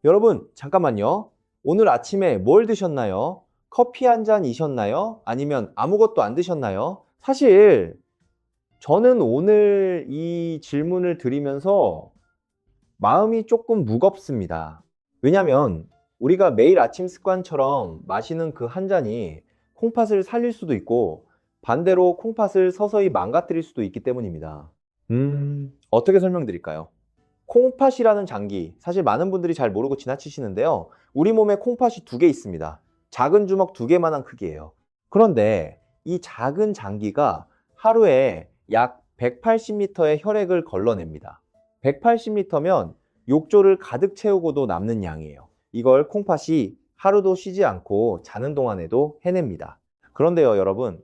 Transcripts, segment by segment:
여러분, 잠깐만요. 오늘 아침에 뭘 드셨나요? 커피 한 잔이셨나요? 아니면 아무것도 안 드셨나요? 사실 저는 오늘 이 질문을 드리면서 마음이 조금 무겁습니다. 왜냐면 우리가 매일 아침 습관처럼 마시는 그 한 잔이 콩팥을 살릴 수도 있고 반대로 콩팥을 서서히 망가뜨릴 수도 있기 때문입니다. 어떻게 설명드릴까요? 콩팥이라는 장기, 사실 많은 분들이 잘 모르고 지나치시는데요. 우리 몸에 콩팥이 두 개 있습니다. 작은 주먹 두 개만한 크기예요. 그런데 이 작은 장기가 하루에 약 180리터의 혈액을 걸러냅니다. 180리터면 욕조를 가득 채우고도 남는 양이에요. 이걸 콩팥이 하루도 쉬지 않고 자는 동안에도 해냅니다. 그런데요, 여러분,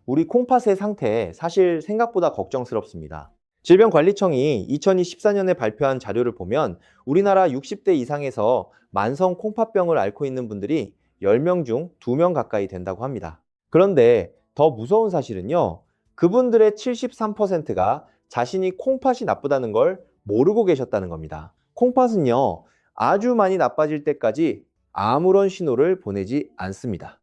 우리 콩팥의 상태 사실 생각보다 걱정스럽습니다. 질병관리청이 2024년에 발표한 자료를 보면 우리나라 60대 이상에서 만성 콩팥병을 앓고 있는 분들이 10명 중 2명 가까이 된다고 합니다. 그런데 더 무서운 사실은요, 그분들의 73%가 자신이 콩팥이 나쁘다는 걸 모르고 계셨다는 겁니다. 콩팥은요, 아주 많이 나빠질 때까지 아무런 신호를 보내지 않습니다.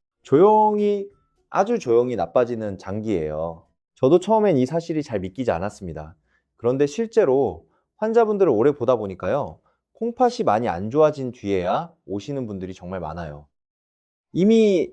아주 조용히 나빠지는 장기예요. 저도 처음엔 이 사실이 잘 믿기지 않았습니다. 그런데 실제로 환자분들을 오래 보다 보니까요, 콩팥이 많이 안 좋아진 뒤에야 오시는 분들이 정말 많아요. 이미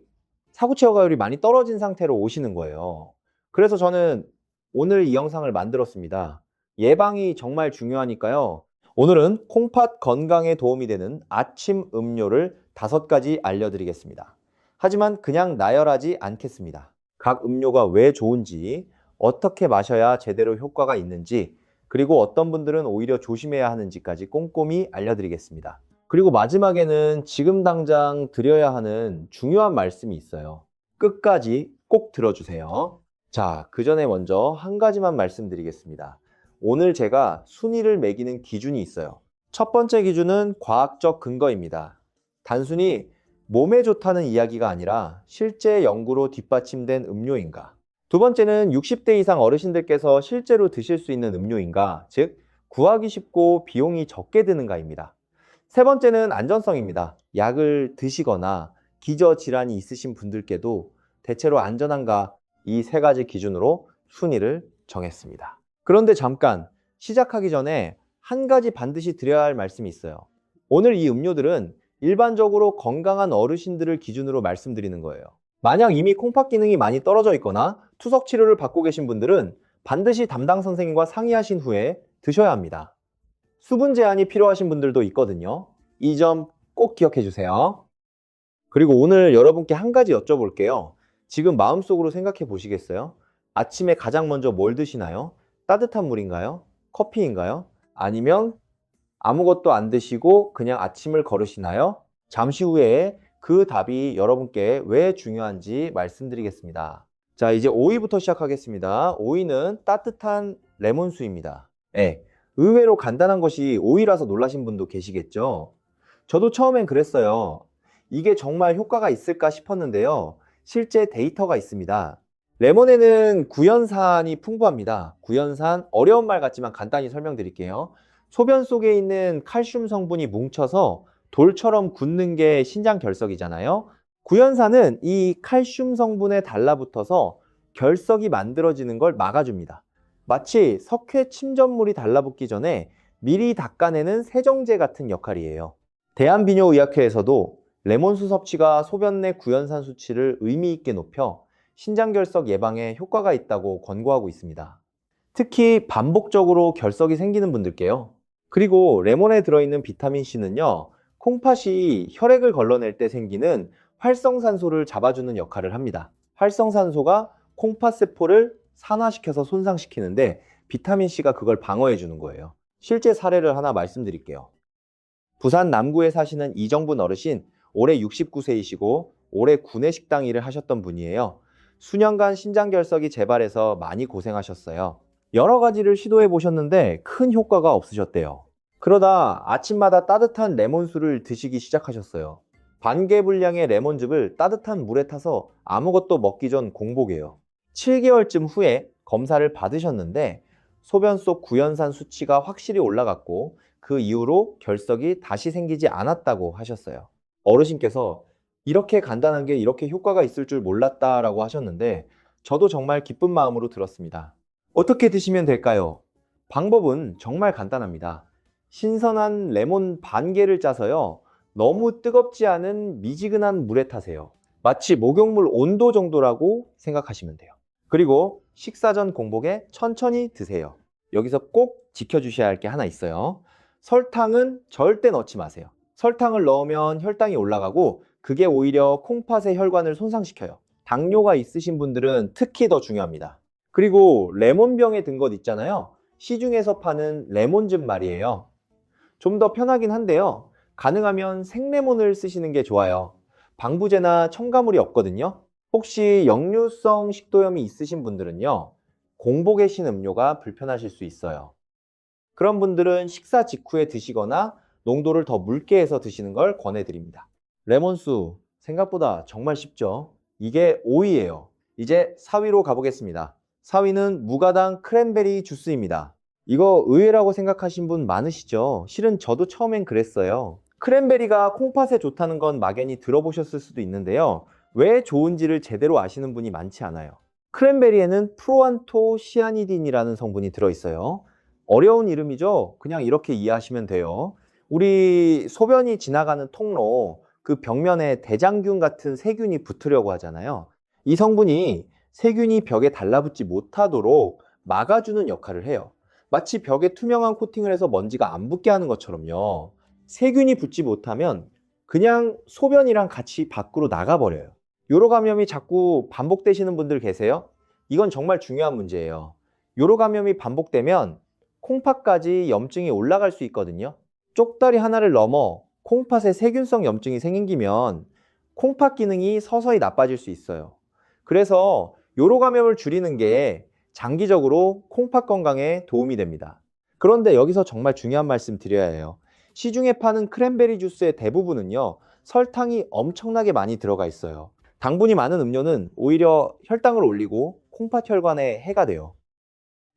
사고 치료가율이 많이 떨어진 상태로 오시는 거예요. 그래서 저는 오늘 이 영상을 만들었습니다. 예방이 정말 중요하니까요. 오늘은 콩팥 건강에 도움이 되는 아침 음료를 5가지 알려드리겠습니다. 하지만 그냥 나열하지 않겠습니다. 각 음료가 왜 좋은지, 어떻게 마셔야 제대로 효과가 있는지, 그리고 어떤 분들은 오히려 조심해야 하는지까지 꼼꼼히 알려드리겠습니다. 그리고 마지막에는 지금 당장 드려야 하는 중요한 말씀이 있어요. 끝까지 꼭 들어주세요. 자, 그 전에 먼저 한 가지만 말씀드리겠습니다. 오늘 제가 순위를 매기는 기준이 있어요. 첫 번째 기준은 과학적 근거입니다. 단순히 몸에 좋다는 이야기가 아니라 실제 연구로 뒷받침된 음료인가. 두 번째는 60대 이상 어르신들께서 실제로 드실 수 있는 음료인가, 즉 구하기 쉽고 비용이 적게 드는가입니다. 세 번째는 안전성입니다. 약을 드시거나 기저질환이 있으신 분들께도 대체로 안전한가, 이 세 가지 기준으로 순위를 정했습니다. 그런데 잠깐 시작하기 전에 한 가지 반드시 드려야 할 말씀이 있어요. 오늘 이 음료들은 일반적으로 건강한 어르신들을 기준으로 말씀드리는 거예요. 만약 이미 콩팥 기능이 많이 떨어져 있거나 투석 치료를 받고 계신 분들은 반드시 담당 선생님과 상의하신 후에 드셔야 합니다. 수분 제한이 필요하신 분들도 있거든요. 이 점 꼭 기억해 주세요. 그리고 오늘 여러분께 한 가지 여쭤볼게요. 지금 마음속으로 생각해 보시겠어요? 아침에 가장 먼저 뭘 드시나요? 따뜻한 물인가요? 커피인가요? 아니면 아무것도 안 드시고 그냥 아침을 걸으시나요? 잠시 후에 그 답이 여러분께 왜 중요한지 말씀드리겠습니다. 자, 이제 5위부터 시작하겠습니다. 5위는 따뜻한 레몬수입니다. 네, 의외로 간단한 것이 5위라서 놀라신 분도 계시겠죠? 저도 처음엔 그랬어요. 이게 정말 효과가 있을까 싶었는데요. 실제 데이터가 있습니다. 레몬에는 구연산이 풍부합니다. 구연산, 어려운 말 같지만 간단히 설명드릴게요. 소변 속에 있는 칼슘 성분이 뭉쳐서 돌처럼 굳는 게 신장 결석이잖아요. 구연산은 이 칼슘 성분에 달라붙어서 결석이 만들어지는 걸 막아줍니다. 마치 석회 침전물이 달라붙기 전에 미리 닦아내는 세정제 같은 역할이에요. 대한비뇨의학회에서도 레몬수 섭취가 소변 내 구연산 수치를 의미 있게 높여 신장결석 예방에 효과가 있다고 권고하고 있습니다. 특히 반복적으로 결석이 생기는 분들께요. 그리고 레몬에 들어있는 비타민C는요, 콩팥이 혈액을 걸러낼 때 생기는 활성산소를 잡아주는 역할을 합니다. 활성산소가 콩팥세포를 산화시켜서 손상시키는데 비타민C가 그걸 방어해주는 거예요. 실제 사례를 하나 말씀드릴게요. 부산 남구에 사시는 이정분 어르신, 올해 69세이시고 올해 구내식당 일을 하셨던 분이에요. 수년간 신장결석이 재발해서 많이 고생하셨어요. 여러 가지를 시도해 보셨는데 큰 효과가 없으셨대요. 그러다 아침마다 따뜻한 레몬수를 드시기 시작하셨어요. 반개 분량의 레몬즙을 따뜻한 물에 타서 아무것도 먹기 전 공복이에요. 7개월쯤 후에 검사를 받으셨는데 소변 속 구연산 수치가 확실히 올라갔고 그 이후로 결석이 다시 생기지 않았다고 하셨어요. 어르신께서 이렇게 간단한 게 이렇게 효과가 있을 줄 몰랐다라고 하셨는데 저도 정말 기쁜 마음으로 들었습니다. 어떻게 드시면 될까요? 방법은 정말 간단합니다. 신선한 레몬 반 개를 짜서요. 너무 뜨겁지 않은 미지근한 물에 타세요. 마치 목욕물 온도 정도라고 생각하시면 돼요. 그리고 식사 전 공복에 천천히 드세요. 여기서 꼭 지켜주셔야 할 게 하나 있어요. 설탕은 절대 넣지 마세요. 설탕을 넣으면 혈당이 올라가고 그게 오히려 콩팥의 혈관을 손상시켜요. 당뇨가 있으신 분들은 특히 더 중요합니다. 그리고 레몬병에 든 것 있잖아요. 시중에서 파는 레몬즙 말이에요. 좀 더 편하긴 한데요. 가능하면 생레몬을 쓰시는 게 좋아요. 방부제나 첨가물이 없거든요. 혹시 역류성 식도염이 있으신 분들은요. 공복에 신 음료가 불편하실 수 있어요. 그런 분들은 식사 직후에 드시거나 농도를 더 묽게 해서 드시는 걸 권해드립니다. 레몬수 생각보다 정말 쉽죠? 이게 5위예요. 이제 4위로 가보겠습니다. 4위는 무가당 크랜베리 주스입니다. 이거 의외라고 생각하신 분 많으시죠? 실은 저도 처음엔 그랬어요. 크랜베리가 콩팥에 좋다는 건 막연히 들어보셨을 수도 있는데요. 왜 좋은지를 제대로 아시는 분이 많지 않아요. 크랜베리에는 프로안토시아니딘이라는 성분이 들어있어요. 어려운 이름이죠? 그냥 이렇게 이해하시면 돼요. 우리 소변이 지나가는 통로, 그 벽면에 대장균 같은 세균이 붙으려고 하잖아요. 이 성분이 세균이 벽에 달라붙지 못하도록 막아주는 역할을 해요. 마치 벽에 투명한 코팅을 해서 먼지가 안 붙게 하는 것처럼요. 세균이 붙지 못하면 그냥 소변이랑 같이 밖으로 나가버려요. 요로 감염이 자꾸 반복되시는 분들 계세요? 이건 정말 중요한 문제예요. 요로 감염이 반복되면 콩팥까지 염증이 올라갈 수 있거든요. 쪽다리 하나를 넘어 콩팥에 세균성 염증이 생기면 콩팥 기능이 서서히 나빠질 수 있어요. 그래서 요로 감염을 줄이는 게 장기적으로 콩팥 건강에 도움이 됩니다. 그런데 여기서 정말 중요한 말씀 드려야 해요. 시중에 파는 크랜베리 주스의 대부분은요, 설탕이 엄청나게 많이 들어가 있어요. 당분이 많은 음료는 오히려 혈당을 올리고 콩팥 혈관에 해가 돼요.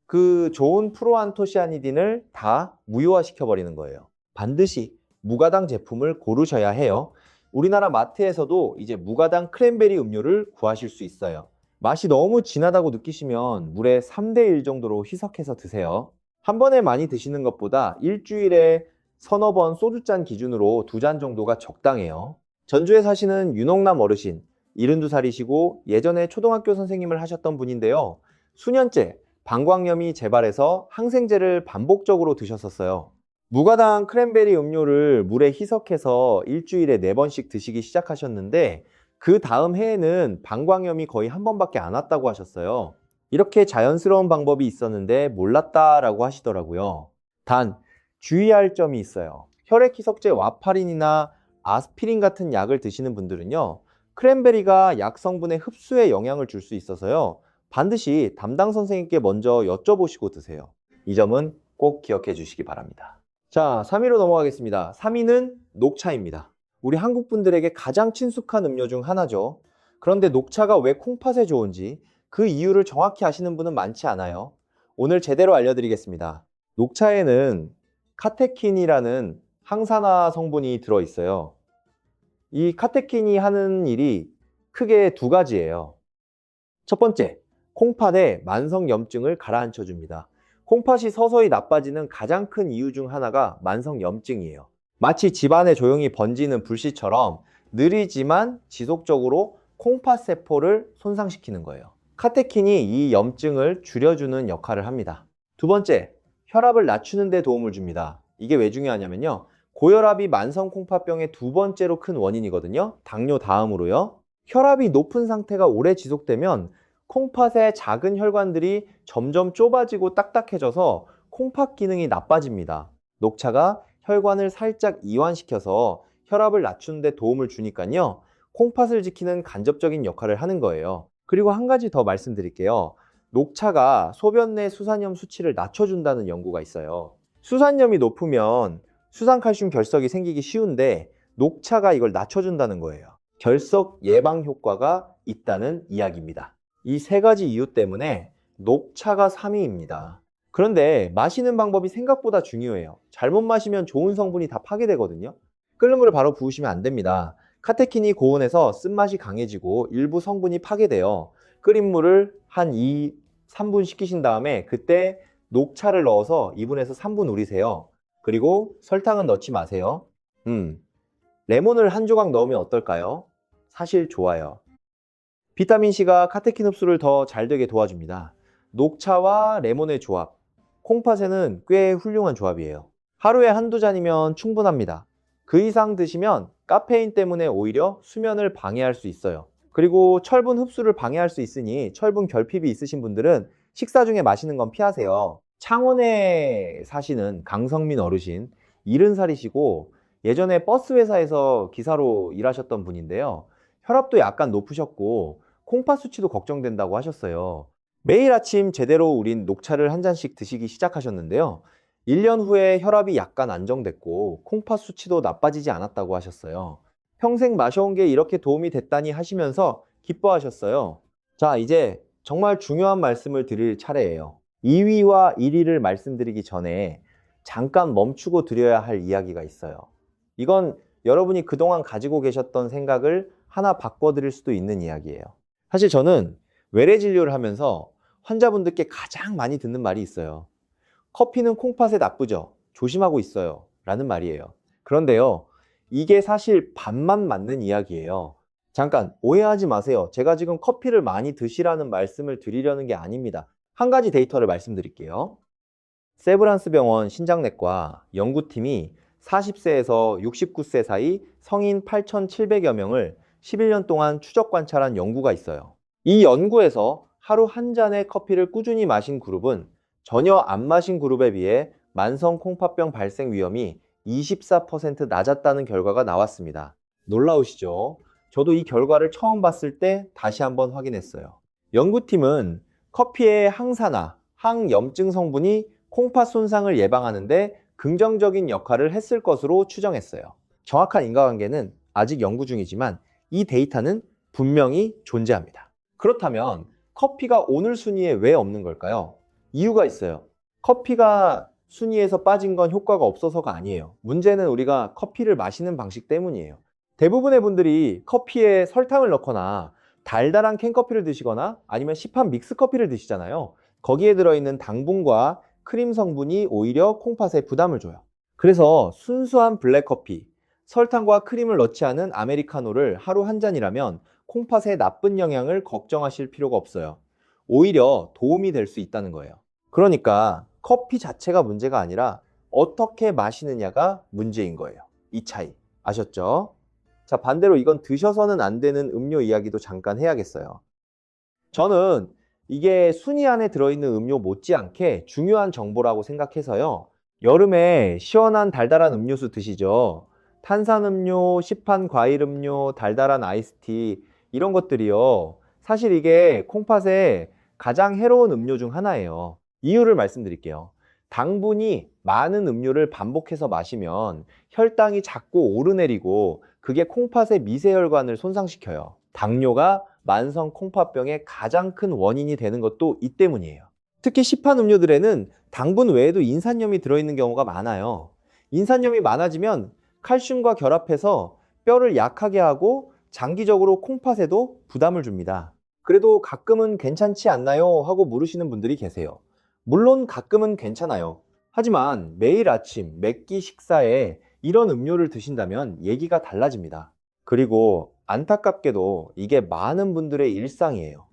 그 좋은 프로안토시아니딘을 다 무효화시켜버리는 거예요. 반드시 무가당 제품을 고르셔야 해요. 우리나라 마트에서도 이제 무가당 크랜베리 음료를 구하실 수 있어요. 맛이 너무 진하다고 느끼시면 물에 3대1 정도로 희석해서 드세요. 한 번에 많이 드시는 것보다 일주일에 서너 번 소주잔 기준으로 2잔 정도가 적당해요. 전주에 사시는 윤옥남 어르신, 72살이시고 예전에 초등학교 선생님을 하셨던 분인데요. 수년째 방광염이 재발해서 항생제를 반복적으로 드셨었어요. 무가당 크랜베리 음료를 물에 희석해서 일주일에 4번씩 드시기 시작하셨는데 그 다음 해에는 방광염이 거의 한 번밖에 안 왔다고 하셨어요. 이렇게 자연스러운 방법이 있었는데 몰랐다라고 하시더라고요. 단 주의할 점이 있어요. 혈액희석제 와파린이나 아스피린 같은 약을 드시는 분들은요. 크랜베리가 약 성분의 흡수에 영향을 줄 수 있어서요. 반드시 담당 선생님께 먼저 여쭤보시고 드세요. 이 점은 꼭 기억해 주시기 바랍니다. 자, 3위로 넘어가겠습니다. 3위는 녹차입니다. 우리 한국 분들에게 가장 친숙한 음료 중 하나죠. 그런데 녹차가 왜 콩팥에 좋은지 그 이유를 정확히 아시는 분은 많지 않아요. 오늘 제대로 알려드리겠습니다. 녹차에는 카테킨이라는 항산화 성분이 들어있어요. 이 카테킨이 하는 일이 크게 2가지예요. 첫 번째, 콩팥에 만성 염증을 가라앉혀 줍니다. 콩팥이 서서히 나빠지는 가장 큰 이유 중 하나가 만성 염증이에요. 마치 집안에 조용히 번지는 불씨처럼 느리지만 지속적으로 콩팥 세포를 손상시키는 거예요. 카테킨이 이 염증을 줄여주는 역할을 합니다. 2번째, 혈압을 낮추는 데 도움을 줍니다. 이게 왜 중요하냐면요. 고혈압이 만성 콩팥병의 2번째로 큰 원인이거든요. 당뇨 다음으로요. 혈압이 높은 상태가 오래 지속되면 콩팥의 작은 혈관들이 점점 좁아지고 딱딱해져서 콩팥 기능이 나빠집니다. 녹차가 혈관을 살짝 이완시켜서 혈압을 낮추는 데 도움을 주니까요. 콩팥을 지키는 간접적인 역할을 하는 거예요. 그리고 한 가지 더 말씀드릴게요. 녹차가 소변 내 수산염 수치를 낮춰준다는 연구가 있어요. 수산염이 높으면 수산칼슘 결석이 생기기 쉬운데 녹차가 이걸 낮춰준다는 거예요. 결석 예방 효과가 있다는 이야기입니다. 이 3가지 이유 때문에 녹차가 3위입니다. 그런데 마시는 방법이 생각보다 중요해요. 잘못 마시면 좋은 성분이 다 파괴되거든요. 끓는 물을 바로 부으시면 안 됩니다. 카테킨이 고온에서 쓴맛이 강해지고 일부 성분이 파괴돼요. 끓인 물을 한 3분 식히신 다음에 그때 녹차를 넣어서 2분에서 3분 우리세요. 그리고 설탕은 넣지 마세요. 레몬을 한 조각 넣으면 어떨까요? 사실 좋아요. 비타민C가 카테킨 흡수를 더 잘 되게 도와줍니다. 녹차와 레몬의 조합, 콩팥에는 꽤 훌륭한 조합이에요. 하루에 한두 잔이면 충분합니다. 그 이상 드시면 카페인 때문에 오히려 수면을 방해할 수 있어요. 그리고 철분 흡수를 방해할 수 있으니 철분 결핍이 있으신 분들은 식사 중에 마시는 건 피하세요. 창원에 사시는 강성민 어르신, 70살이시고 예전에 버스 회사에서 기사로 일하셨던 분인데요. 혈압도 약간 높으셨고 콩팥 수치도 걱정된다고 하셨어요. 매일 아침 제대로 우린 녹차를 한 잔씩 드시기 시작하셨는데요. 1년 후에 혈압이 약간 안정됐고 콩팥 수치도 나빠지지 않았다고 하셨어요. 평생 마셔온 게 이렇게 도움이 됐다니 하시면서 기뻐하셨어요. 자, 이제 정말 중요한 말씀을 드릴 차례예요. 2위와 1위를 말씀드리기 전에 잠깐 멈추고 드려야 할 이야기가 있어요. 이건 여러분이 그동안 가지고 계셨던 생각을 하나 바꿔드릴 수도 있는 이야기예요. 사실 저는 외래 진료를 하면서 환자분들께 가장 많이 듣는 말이 있어요. 커피는 콩팥에 나쁘죠? 조심하고 있어요. 라는 말이에요. 그런데요, 이게 사실 반만 맞는 이야기예요. 잠깐 오해하지 마세요. 제가 지금 커피를 많이 드시라는 말씀을 드리려는 게 아닙니다. 한 가지 데이터를 말씀드릴게요. 세브란스 병원 신장내과 연구팀이 40세에서 69세 사이 성인 8,700여 명을 11년 동안 추적 관찰한 연구가 있어요. 이 연구에서 하루 한 잔의 커피를 꾸준히 마신 그룹은 전혀 안 마신 그룹에 비해 만성 콩팥병 발생 위험이 24% 낮았다는 결과가 나왔습니다. 놀라우시죠? 저도 이 결과를 처음 봤을 때 다시 한번 확인했어요. 연구팀은 커피의 항산화, 항염증 성분이 콩팥 손상을 예방하는데 긍정적인 역할을 했을 것으로 추정했어요. 정확한 인과관계는 아직 연구 중이지만 이 데이터는 분명히 존재합니다. 그렇다면 커피가 오늘 순위에 왜 없는 걸까요? 이유가 있어요. 커피가 순위에서 빠진 건 효과가 없어서가 아니에요. 문제는 우리가 커피를 마시는 방식 때문이에요. 대부분의 분들이 커피에 설탕을 넣거나 달달한 캔커피를 드시거나 아니면 시판 믹스커피를 드시잖아요. 거기에 들어있는 당분과 크림 성분이 오히려 콩팥에 부담을 줘요. 그래서 순수한 블랙커피, 설탕과 크림을 넣지 않은 아메리카노를 하루 한 잔이라면 콩팥에 나쁜 영향을 걱정하실 필요가 없어요. 오히려 도움이 될 수 있다는 거예요. 그러니까 커피 자체가 문제가 아니라 어떻게 마시느냐가 문제인 거예요. 이 차이. 아셨죠? 자, 반대로 이건 드셔서는 안 되는 음료 이야기도 잠깐 해야겠어요. 저는 이게 순위 안에 들어있는 음료 못지않게 중요한 정보라고 생각해서요. 여름에 시원한 달달한 음료수 드시죠? 탄산음료, 시판 과일음료, 달달한 아이스티 이런 것들이요. 사실 이게 콩팥에 가장 해로운 음료 중 하나예요. 이유를 말씀드릴게요. 당분이 많은 음료를 반복해서 마시면 혈당이 자꾸 오르내리고 그게 콩팥의 미세혈관을 손상시켜요. 당뇨가 만성 콩팥병의 가장 큰 원인이 되는 것도 이 때문이에요. 특히 시판 음료들에는 당분 외에도 인산염이 들어있는 경우가 많아요. 인산염이 많아지면 칼슘과 결합해서 뼈를 약하게 하고 장기적으로 콩팥에도 부담을 줍니다. 그래도 가끔은 괜찮지 않나요? 하고 물으시는 분들이 계세요. 물론 가끔은 괜찮아요. 하지만 매일 아침 몇 끼 식사에 이런 음료를 드신다면 얘기가 달라집니다. 그리고 안타깝게도 이게 많은 분들의 일상이에요.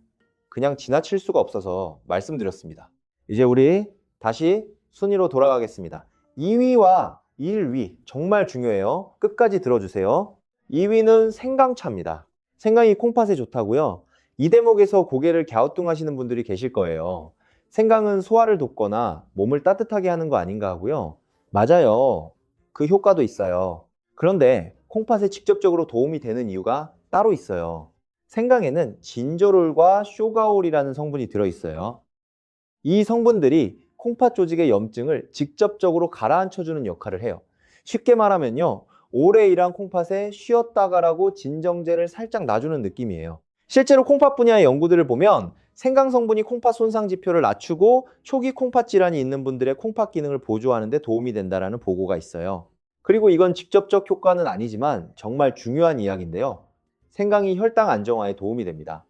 그냥 지나칠 수가 없어서 말씀드렸습니다. 이제 우리 다시 순위로 돌아가겠습니다. 2위와 1위 정말 중요해요. 끝까지 들어주세요. 2위는 생강차입니다. 생강이 콩팥에 좋다고요? 이 대목에서 고개를 갸우뚱하시는 분들이 계실 거예요. 생강은 소화를 돕거나 몸을 따뜻하게 하는 거 아닌가 하고요. 맞아요. 그 효과도 있어요. 그런데 콩팥에 직접적으로 도움이 되는 이유가 따로 있어요. 생강에는 진저롤과 쇼가올이라는 성분이 들어있어요. 이 성분들이 콩팥 조직의 염증을 직접적으로 가라앉혀주는 역할을 해요. 쉽게 말하면요, 오래 일한 콩팥에 쉬었다 가라고 진정제를 살짝 놔주는 느낌이에요. 실제로 콩팥 분야의 연구들을 보면 생강 성분이 콩팥 손상 지표를 낮추고 초기 콩팥 질환이 있는 분들의 콩팥 기능을 보조하는 데 도움이 된다는 보고가 있어요. 그리고 이건 직접적 효과는 아니지만 정말 중요한 이야기인데요. 생강이 혈당 안정화에 도움이 됩니다.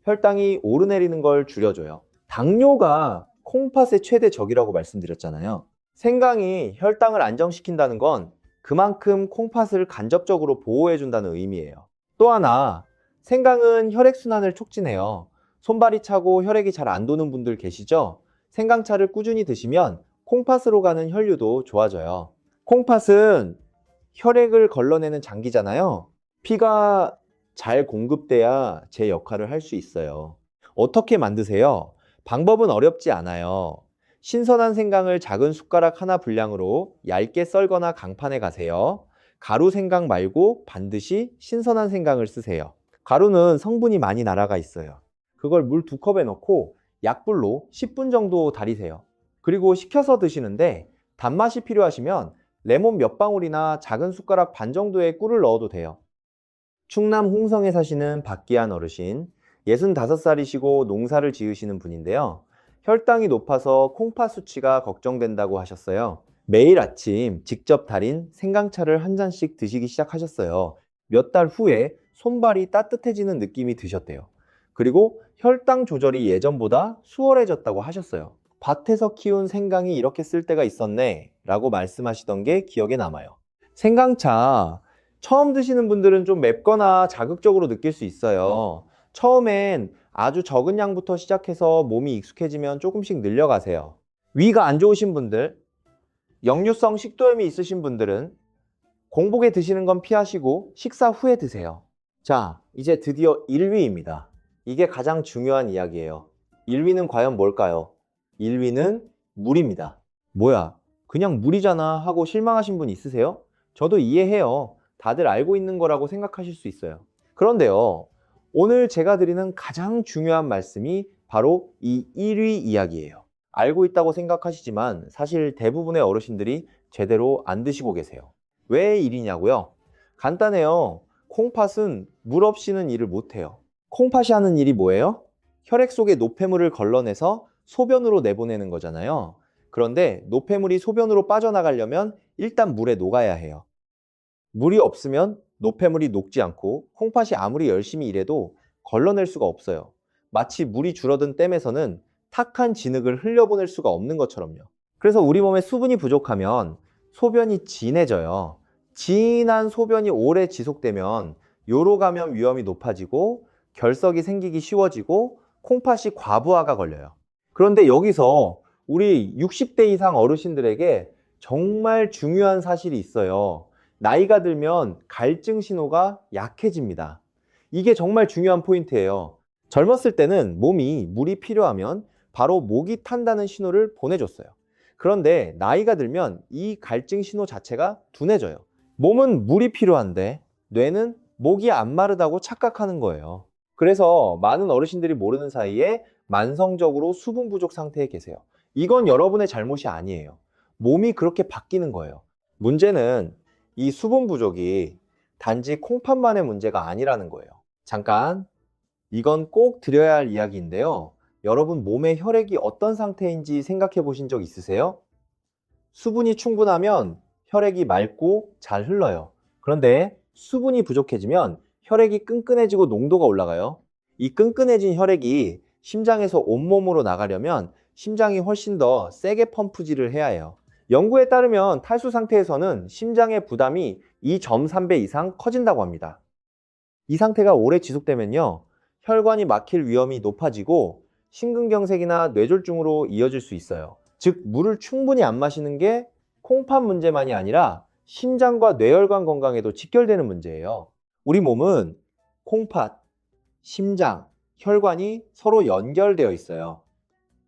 혈당이 오르내리는 걸 줄여줘요. 당뇨가 콩팥의 최대 적이라고 말씀드렸잖아요. 생강이 혈당을 안정시킨다는 건 그만큼 콩팥을 간접적으로 보호해준다는 의미예요. 또 하나, 생강은 혈액순환을 촉진해요. 손발이 차고 혈액이 잘 안 도는 분들 계시죠? 생강차를 꾸준히 드시면 콩팥으로 가는 혈류도 좋아져요. 콩팥은 혈액을 걸러내는 장기잖아요. 피가 잘 공급돼야 제 역할을 할 수 있어요. 어떻게 만드세요? 방법은 어렵지 않아요. 신선한 생강을 작은 숟가락 하나 분량으로 얇게 썰거나 강판에 가세요. 가루 생강 말고 반드시 신선한 생강을 쓰세요. 가루는 성분이 많이 날아가 있어요. 그걸 물 2컵에 넣고 약불로 10분 정도 달이세요. 그리고 식혀서 드시는데 단맛이 필요하시면 레몬 몇 방울이나 작은 숟가락 반 정도의 꿀을 넣어도 돼요. 충남 홍성에 사시는 박기한 어르신, 65살이시고 농사를 지으시는 분인데요. 혈당이 높아서 콩팥 수치가 걱정된다고 하셨어요. 매일 아침 직접 달인 생강차를 한 잔씩 드시기 시작하셨어요. 몇 달 후에 손발이 따뜻해지는 느낌이 드셨대요. 그리고 혈당 조절이 예전보다 수월해졌다고 하셨어요. 밭에서 키운 생강이 이렇게 쓸 때가 있었네 라고 말씀하시던 게 기억에 남아요. 생강차 처음 드시는 분들은 좀 맵거나 자극적으로 느낄 수 있어요. 처음엔 아주 적은 양부터 시작해서 몸이 익숙해지면 조금씩 늘려가세요. 위가 안 좋으신 분들, 역류성 식도염이 있으신 분들은 공복에 드시는 건 피하시고 식사 후에 드세요. 자, 이제 드디어 1위입니다. 이게 가장 중요한 이야기예요. 1위는 과연 뭘까요? 1위는 물입니다. 뭐야, 그냥 물이잖아 하고 실망하신 분 있으세요? 저도 이해해요. 다들 알고 있는 거라고 생각하실 수 있어요. 그런데요, 오늘 제가 드리는 가장 중요한 말씀이 바로 이 1위 이야기예요. 알고 있다고 생각하시지만 사실 대부분의 어르신들이 제대로 안 드시고 계세요. 왜 1위냐고요? 간단해요. 콩팥은 물 없이는 일을 못해요. 콩팥이 하는 일이 뭐예요? 혈액 속의 노폐물을 걸러내서 소변으로 내보내는 거잖아요. 그런데 노폐물이 소변으로 빠져나가려면 일단 물에 녹아야 해요. 물이 없으면 노폐물이 녹지 않고 콩팥이 아무리 열심히 일해도 걸러낼 수가 없어요. 마치 물이 줄어든 댐에서는 탁한 진흙을 흘려보낼 수가 없는 것처럼요. 그래서 우리 몸에 수분이 부족하면 소변이 진해져요. 진한 소변이 오래 지속되면 요로 감염 위험이 높아지고 결석이 생기기 쉬워지고 콩팥이 과부하가 걸려요. 그런데 여기서 우리 60대 이상 어르신들에게 정말 중요한 사실이 있어요. 나이가 들면 갈증 신호가 약해집니다. 이게 정말 중요한 포인트예요. 젊었을 때는 몸이 물이 필요하면 바로 목이 탄다는 신호를 보내줬어요. 그런데 나이가 들면 이 갈증 신호 자체가 둔해져요. 몸은 물이 필요한데 뇌는 목이 안 마르다고 착각하는 거예요. 그래서 많은 어르신들이 모르는 사이에 만성적으로 수분 부족 상태에 계세요. 이건 여러분의 잘못이 아니에요. 몸이 그렇게 바뀌는 거예요. 문제는 이 수분 부족이 단지 콩팥만의 문제가 아니라는 거예요. 잠깐, 이건 꼭 드려야 할 이야기인데요. 여러분 몸의 혈액이 어떤 상태인지 생각해 보신 적 있으세요? 수분이 충분하면 혈액이 맑고 잘 흘러요. 그런데 수분이 부족해지면 혈액이 끈끈해지고 농도가 올라가요. 이 끈끈해진 혈액이 심장에서 온몸으로 나가려면 심장이 훨씬 더 세게 펌프질을 해야 해요. 연구에 따르면 탈수 상태에서는 심장의 부담이 2.3배 이상 커진다고 합니다. 이 상태가 오래 지속되면요, 혈관이 막힐 위험이 높아지고 심근경색이나 뇌졸중으로 이어질 수 있어요. 즉, 물을 충분히 안 마시는 게 콩팥 문제만이 아니라 심장과 뇌혈관 건강에도 직결되는 문제예요. 우리 몸은 콩팥, 심장, 혈관이 서로 연결되어 있어요.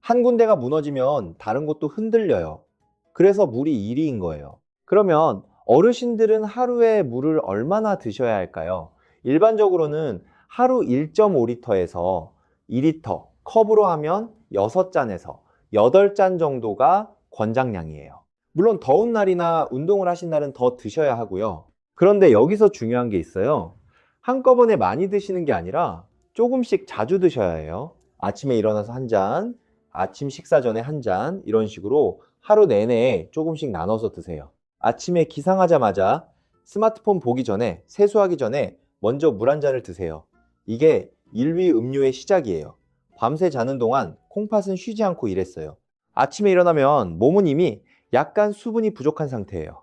한 군데가 무너지면 다른 곳도 흔들려요. 그래서 물이 1위인 거예요. 그러면 어르신들은 하루에 물을 얼마나 드셔야 할까요? 일반적으로는 하루 1.5리터에서 2리터, 컵으로 하면 6잔에서 8잔 정도가 권장량이에요. 물론 더운 날이나 운동을 하신 날은 더 드셔야 하고요. 그런데 여기서 중요한 게 있어요. 한꺼번에 많이 드시는 게 아니라 조금씩 자주 드셔야 해요. 아침에 일어나서 한 잔, 아침 식사 전에 한 잔, 이런 식으로 하루 내내 조금씩 나눠서 드세요. 아침에 기상하자마자 스마트폰 보기 전에, 세수하기 전에 먼저 물 한 잔을 드세요. 이게 일위 음료의 시작이에요. 밤새 자는 동안 콩팥은 쉬지 않고 일했어요. 아침에 일어나면 몸은 이미 약간 수분이 부족한 상태예요.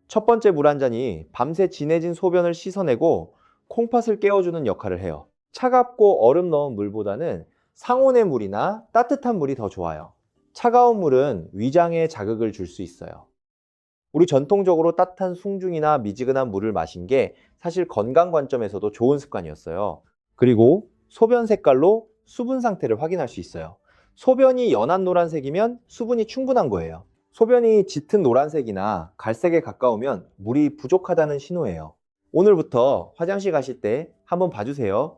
첫 번째 물 한 잔이 밤새 진해진 소변을 씻어내고 콩팥을 깨워주는 역할을 해요. 차갑고 얼음 넣은 물보다는 상온의 물이나 따뜻한 물이 더 좋아요. 차가운 물은 위장에 자극을 줄 수 있어요. 우리 전통적으로 따뜻한 숭늉이나 미지근한 물을 마신 게 사실 건강 관점에서도 좋은 습관이었어요. 그리고 소변 색깔로 수분 상태를 확인할 수 있어요. 소변이 연한 노란색이면 수분이 충분한 거예요. 소변이 짙은 노란색이나 갈색에 가까우면 물이 부족하다는 신호예요. 오늘부터 화장실 가실 때 한번 봐주세요.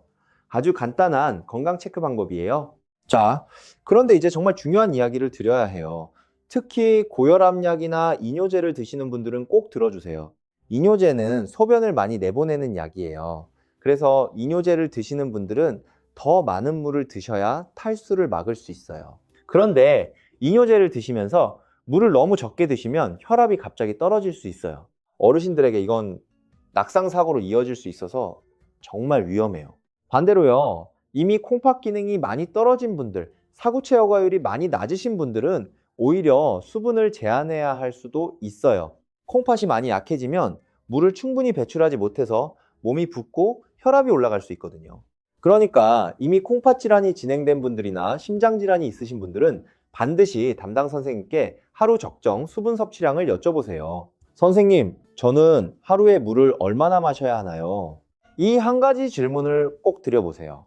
아주 간단한 건강 체크 방법이에요. 자, 그런데 이제 정말 중요한 이야기를 드려야 해요. 특히 고혈압약이나 이뇨제를 드시는 분들은 꼭 들어주세요. 이뇨제는 소변을 많이 내보내는 약이에요. 그래서 이뇨제를 드시는 분들은 더 많은 물을 드셔야 탈수를 막을 수 있어요. 그런데 이뇨제를 드시면서 물을 너무 적게 드시면 혈압이 갑자기 떨어질 수 있어요. 어르신들에게 이건 낙상사고로 이어질 수 있어서 정말 위험해요. 반대로요, 이미 콩팥 기능이 많이 떨어진 분들, 사구체 여과율이 많이 낮으신 분들은 오히려 수분을 제한해야 할 수도 있어요. 콩팥이 많이 약해지면 물을 충분히 배출하지 못해서 몸이 붓고 혈압이 올라갈 수 있거든요. 그러니까 이미 콩팥 질환이 진행된 분들이나 심장 질환이 있으신 분들은 반드시 담당 선생님께 하루 적정 수분 섭취량을 여쭤보세요. 선생님, 저는 하루에 물을 얼마나 마셔야 하나요? 이 한 가지 질문을 꼭 드려보세요.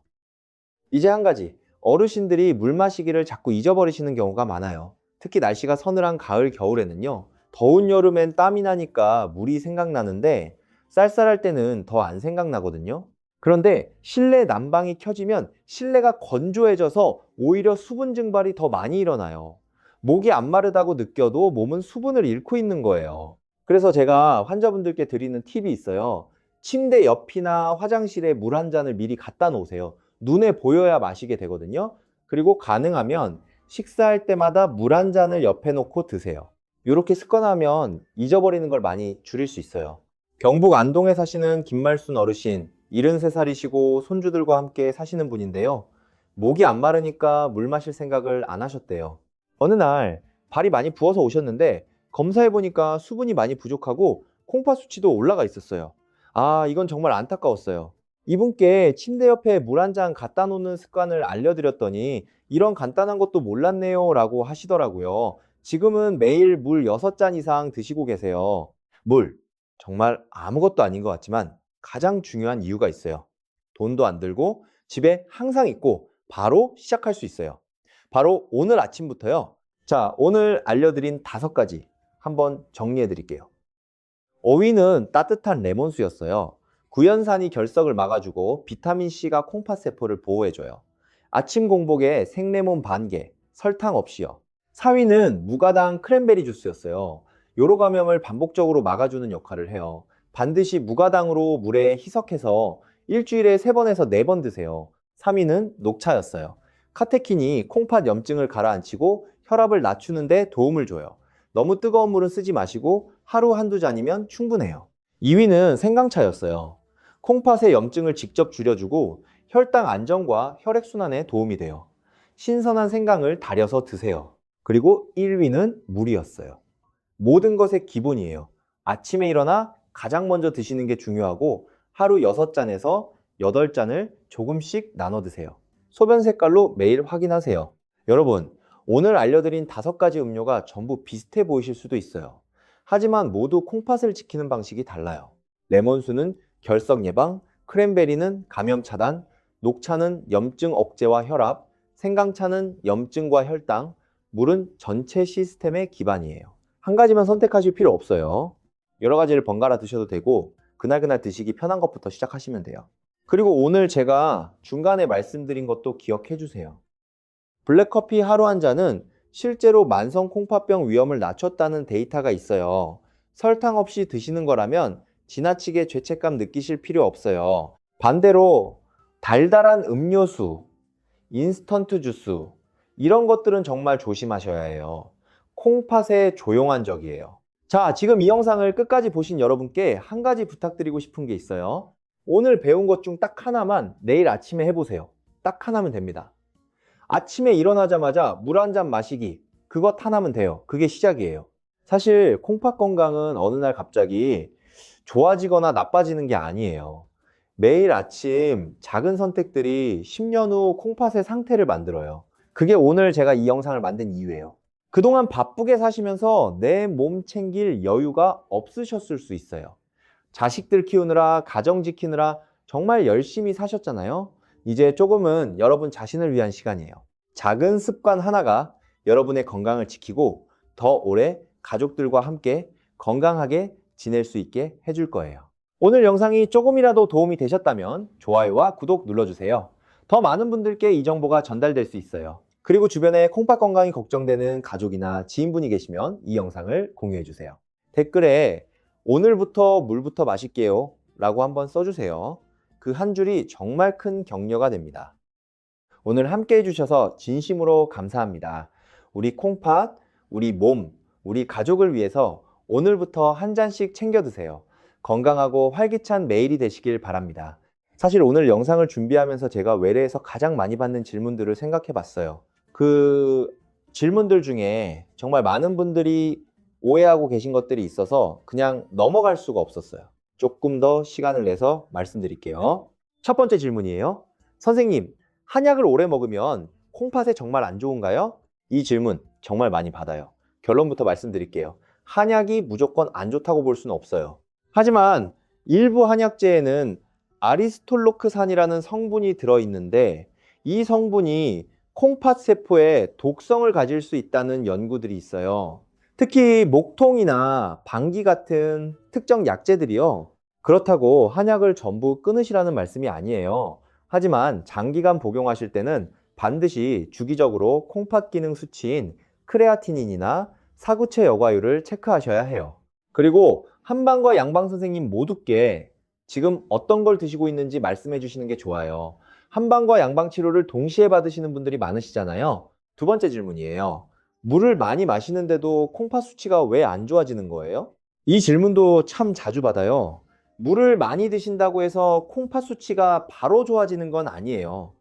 이제 한 가지, 어르신들이 물 마시기를 자꾸 잊어버리시는 경우가 많아요. 특히 날씨가 서늘한 가을, 겨울에는요. 더운 여름엔 땀이 나니까 물이 생각나는데 쌀쌀할 때는 더 안 생각나거든요. 그런데 실내 난방이 켜지면 실내가 건조해져서 오히려 수분 증발이 더 많이 일어나요. 목이 안 마르다고 느껴도 몸은 수분을 잃고 있는 거예요. 그래서 제가 환자분들께 드리는 팁이 있어요. 침대 옆이나 화장실에 물 한 잔을 미리 갖다 놓으세요. 눈에 보여야 마시게 되거든요. 그리고 가능하면 식사할 때마다 물 한 잔을 옆에 놓고 드세요. 이렇게 습관하면 잊어버리는 걸 많이 줄일 수 있어요. 경북 안동에 사시는 김말순 어르신, 73살이시고 손주들과 함께 사시는 분인데요. 목이 안 마르니까 물 마실 생각을 안 하셨대요. 어느 날 발이 많이 부어서 오셨는데 검사해보니까 수분이 많이 부족하고 콩팥 수치도 올라가 있었어요. 아, 이건 정말 안타까웠어요. 이분께 침대 옆에 물 한 잔 갖다 놓는 습관을 알려드렸더니 이런 간단한 것도 몰랐네요 라고 하시더라고요. 지금은 매일 물 6잔 이상 드시고 계세요. 물, 정말 아무것도 아닌 것 같지만 가장 중요한 이유가 있어요. 돈도 안 들고 집에 항상 있고 바로 시작할 수 있어요. 바로 오늘 아침부터요. 자, 오늘 알려드린 5가지 한번 정리해 드릴게요. 5위는 따뜻한 레몬수였어요. 구연산이 결석을 막아주고 비타민C가 콩팥 세포를 보호해줘요. 아침 공복에 생레몬 반개, 설탕 없이요. 4위는 무가당 크랜베리 주스였어요. 요로 감염을 반복적으로 막아주는 역할을 해요. 반드시 무가당으로 물에 희석해서 일주일에 3번에서 4번 드세요. 3위는 녹차였어요. 카테킨이 콩팥 염증을 가라앉히고 혈압을 낮추는 데 도움을 줘요. 너무 뜨거운 물은 쓰지 마시고 하루 한두 잔이면 충분해요. 2위는 생강차였어요. 콩팥의 염증을 직접 줄여주고 혈당 안정과 혈액순환에 도움이 돼요. 신선한 생강을 달여서 드세요. 그리고 1위는 물이었어요. 모든 것의 기본이에요. 아침에 일어나 가장 먼저 드시는 게 중요하고 하루 6잔에서 8잔을 조금씩 나눠 드세요. 소변 색깔로 매일 확인하세요. 여러분, 오늘 알려드린 5가지 음료가 전부 비슷해 보이실 수도 있어요. 하지만 모두 콩팥을 지키는 방식이 달라요. 레몬수는 결석 예방, 크랜베리는 감염 차단, 녹차는 염증 억제와 혈압, 생강차는 염증과 혈당, 물은 전체 시스템의 기반이에요. 한 가지만 선택하실 필요 없어요. 여러 가지를 번갈아 드셔도 되고 그날그날 드시기 편한 것부터 시작하시면 돼요. 그리고 오늘 제가 중간에 말씀드린 것도 기억해 주세요. 블랙커피 하루 한 잔은 실제로 만성 콩팥병 위험을 낮췄다는 데이터가 있어요. 설탕 없이 드시는 거라면 지나치게 죄책감 느끼실 필요 없어요. 반대로 달달한 음료수, 인스턴트 주스, 이런 것들은 정말 조심하셔야 해요. 콩팥의 조용한 적이에요. 자, 지금 이 영상을 끝까지 보신 여러분께 한 가지 부탁드리고 싶은 게 있어요. 오늘 배운 것 중 딱 하나만 내일 아침에 해보세요. 딱 하나면 됩니다. 아침에 일어나자마자 물 한 잔 마시기, 그것 하나면 돼요. 그게 시작이에요. 사실 콩팥 건강은 어느 날 갑자기 좋아지거나 나빠지는 게 아니에요. 매일 아침 작은 선택들이 10년 후 콩팥의 상태를 만들어요. 그게 오늘 제가 이 영상을 만든 이유예요. 그동안 바쁘게 사시면서 내 몸 챙길 여유가 없으셨을 수 있어요. 자식들 키우느라, 가정 지키느라 정말 열심히 사셨잖아요. 이제 조금은 여러분 자신을 위한 시간이에요. 작은 습관 하나가 여러분의 건강을 지키고 더 오래 가족들과 함께 건강하게 지낼 수 있게 해줄 거예요. 오늘 영상이 조금이라도 도움이 되셨다면 좋아요와 구독 눌러주세요. 더 많은 분들께 이 정보가 전달될 수 있어요. 그리고 주변에 콩팥 건강이 걱정되는 가족이나 지인분이 계시면 이 영상을 공유해주세요. 댓글에 오늘부터 물부터 마실게요 라고 한번 써주세요. 그 한 줄이 정말 큰 격려가 됩니다. 오늘 함께 해주셔서 진심으로 감사합니다. 우리 콩팥, 우리 몸, 우리 가족을 위해서 오늘부터 한 잔씩 챙겨 드세요. 건강하고 활기찬 매일이 되시길 바랍니다. 사실 오늘 영상을 준비하면서 제가 외래에서 가장 많이 받는 질문들을 생각해 봤어요. 그 질문들 중에 정말 많은 분들이 오해하고 계신 것들이 있어서 그냥 넘어갈 수가 없었어요. 조금 더 시간을 내서 말씀드릴게요. 첫 번째 질문이에요. 선생님, 한약을 오래 먹으면 콩팥에 정말 안 좋은가요? 이 질문 정말 많이 받아요. 결론부터 말씀드릴게요. 한약이 무조건 안 좋다고 볼 수는 없어요. 하지만 일부 한약재에는 아리스톨로크산이라는 성분이 들어있는데 이 성분이 콩팥 세포에 독성을 가질 수 있다는 연구들이 있어요. 특히 목통이나 방귀 같은 특정 약재들이요. 그렇다고 한약을 전부 끊으시라는 말씀이 아니에요. 하지만 장기간 복용하실 때는 반드시 주기적으로 콩팥 기능 수치인 크레아티닌이나 사구체 여과율을 체크하셔야 해요. 그리고 한방과 양방 선생님 모두께 지금 어떤 걸 드시고 있는지 말씀해 주시는 게 좋아요. 한방과 양방 치료를 동시에 받으시는 분들이 많으시잖아요. 두 번째 질문이에요. 물을 많이 마시는데도 콩팥 수치가 왜 안 좋아지는 거예요? 이 질문도 참 자주 받아요. 물을 많이 드신다고 해서 콩팥 수치가 바로 좋아지는 건 아니에요.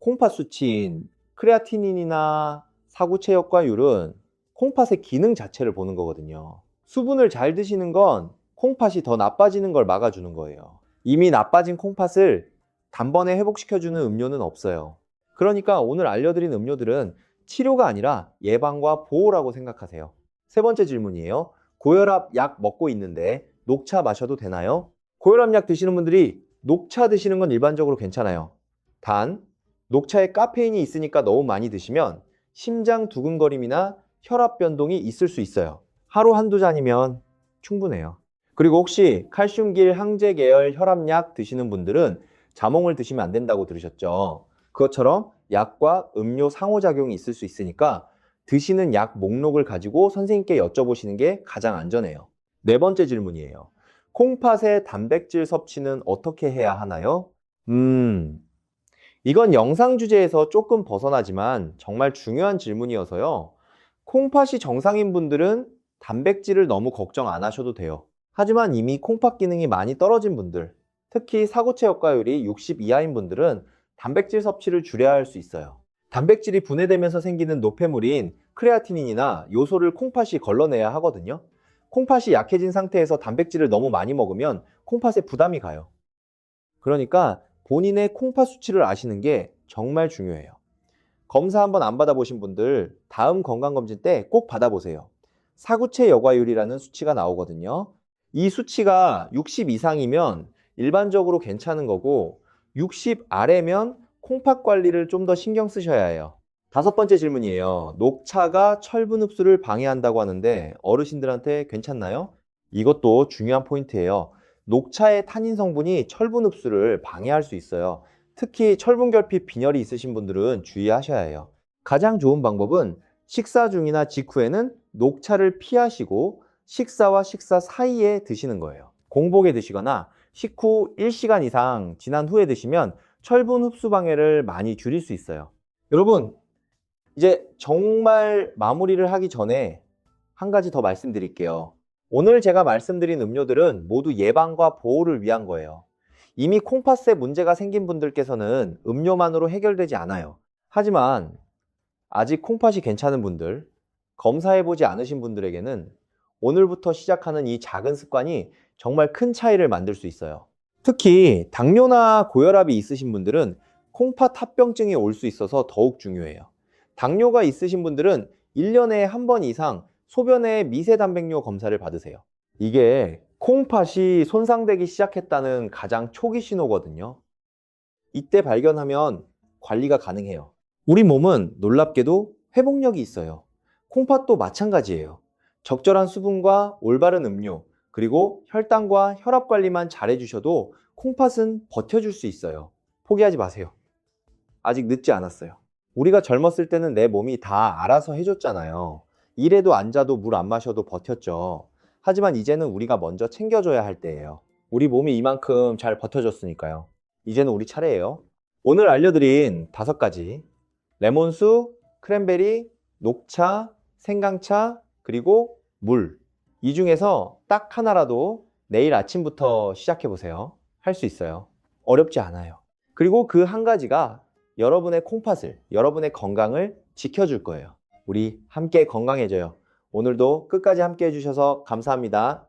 콩팥 수치인 크레아티닌이나 사구체 역과율은 콩팥의 기능 자체를 보는 거거든요. 수분을 잘 드시는 건 콩팥이 더 나빠지는 걸 막아주는 거예요. 이미 나빠진 콩팥을 단번에 회복시켜주는 음료는 없어요. 그러니까 오늘 알려드린 음료들은 치료가 아니라 예방과 보호라고 생각하세요. 세 번째 질문이에요. 고혈압 약 먹고 있는데 녹차 마셔도 되나요? 고혈압 약 드시는 분들이 녹차 드시는 건 일반적으로 괜찮아요. 단, 녹차에 카페인이 있으니까 너무 많이 드시면 심장 두근거림이나 혈압 변동이 있을 수 있어요. 하루 한두 잔이면 충분해요. 그리고 혹시 칼슘길 항제 계열 혈압약 드시는 분들은 자몽을 드시면 안 된다고 들으셨죠? 그것처럼 약과 음료 상호작용이 있을 수 있으니까 드시는 약 목록을 가지고 선생님께 여쭤보시는 게 가장 안전해요. 네 번째 질문이에요. 콩팥의 단백질 섭취는 어떻게 해야 하나요? 이건 영상 주제에서 조금 벗어나지만 정말 중요한 질문이어서요. 콩팥이 정상인 분들은 단백질을 너무 걱정 안 하셔도 돼요. 하지만 이미 콩팥 기능이 많이 떨어진 분들, 특히 사구체 역과율이 60 이하인 분들은 단백질 섭취를 줄여야 할 수 있어요. 단백질이 분해되면서 생기는 노폐물인 크레아티닌이나 요소를 콩팥이 걸러내야 하거든요. 콩팥이 약해진 상태에서 단백질을 너무 많이 먹으면 콩팥에 부담이 가요. 그러니까 본인의 콩팥 수치를 아시는 게 정말 중요해요. 검사 한번 안 받아보신 분들 다음 건강검진 때 꼭 받아보세요. 사구체 여과율이라는 수치가 나오거든요. 이 수치가 60 이상이면 일반적으로 괜찮은 거고 60 아래면 콩팥 관리를 좀 더 신경 쓰셔야 해요. 다섯 번째 질문이에요. 녹차가 철분 흡수를 방해한다고 하는데 어르신들한테 괜찮나요? 이것도 중요한 포인트예요. 녹차의 타닌 성분이 철분 흡수를 방해할 수 있어요. 특히 철분 결핍 빈혈이 있으신 분들은 주의하셔야 해요. 가장 좋은 방법은 식사 중이나 직후에는 녹차를 피하시고 식사와 식사 사이에 드시는 거예요. 공복에 드시거나 식후 1시간 이상 지난 후에 드시면 철분 흡수 방해를 많이 줄일 수 있어요. 여러분, 이제 정말 마무리를 하기 전에 한 가지 더 말씀드릴게요. 오늘 제가 말씀드린 음료들은 모두 예방과 보호를 위한 거예요. 이미 콩팥에 문제가 생긴 분들께서는 음료만으로 해결되지 않아요. 하지만 아직 콩팥이 괜찮은 분들, 검사해보지 않으신 분들에게는 오늘부터 시작하는 이 작은 습관이 정말 큰 차이를 만들 수 있어요. 특히 당뇨나 고혈압이 있으신 분들은 콩팥 합병증이 올 수 있어서 더욱 중요해요. 당뇨가 있으신 분들은 1년에 한 번 이상 소변의 미세 단백뇨 검사를 받으세요. 이게 콩팥이 손상되기 시작했다는 가장 초기 신호거든요. 이때 발견하면 관리가 가능해요. 우리 몸은 놀랍게도 회복력이 있어요. 콩팥도 마찬가지예요. 적절한 수분과 올바른 음료, 그리고 혈당과 혈압 관리만 잘 해주셔도 콩팥은 버텨줄 수 있어요. 포기하지 마세요. 아직 늦지 않았어요. 우리가 젊었을 때는 내 몸이 다 알아서 해줬잖아요. 일해도 앉아도 물 안 마셔도 버텼죠. 하지만 이제는 우리가 먼저 챙겨줘야 할 때예요. 우리 몸이 이만큼 잘 버텨줬으니까요. 이제는 우리 차례예요. 오늘 알려드린 5가지, 레몬수, 크랜베리, 녹차, 생강차, 그리고 물. 이 중에서 딱 하나라도 내일 아침부터 시작해보세요. 할 수 있어요. 어렵지 않아요. 그리고 그 한 가지가 여러분의 콩팥을, 여러분의 건강을 지켜줄 거예요. 우리 함께 건강해져요. 오늘도 끝까지 함께 해주셔서 감사합니다.